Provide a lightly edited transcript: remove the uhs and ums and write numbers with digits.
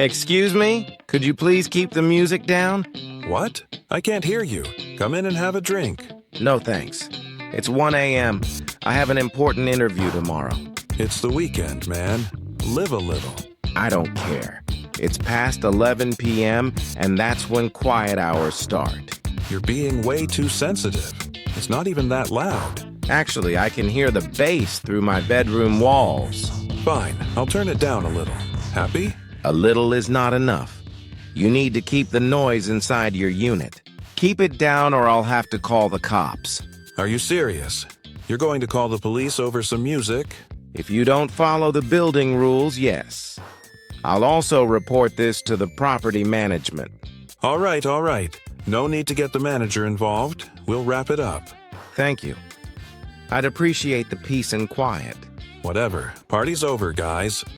Excuse me? Could you please keep the music down? What? I can't hear you. Come in and have a drink. No thanks. It's 1 a.m. I have an important interview tomorrow. It's the weekend, man. Live a little. I don't care. It's past 11 p.m. and that's when quiet hours start. You're being way too sensitive. It's not even that loud. Actually, I can hear the bass through my bedroom walls. Fine, I'll turn it down a little. Happy? A little is not enough. You need to keep the noise inside your unit. Keep it down or I'll have to call the cops. Are you serious? You're going to call the police over some music? If you don't follow the building rules, yes. I'll also report this to the property management. All right. No need to get the manager involved. We'll wrap it up. Thank you. I'd appreciate the peace and quiet. Whatever. Party's over, guys.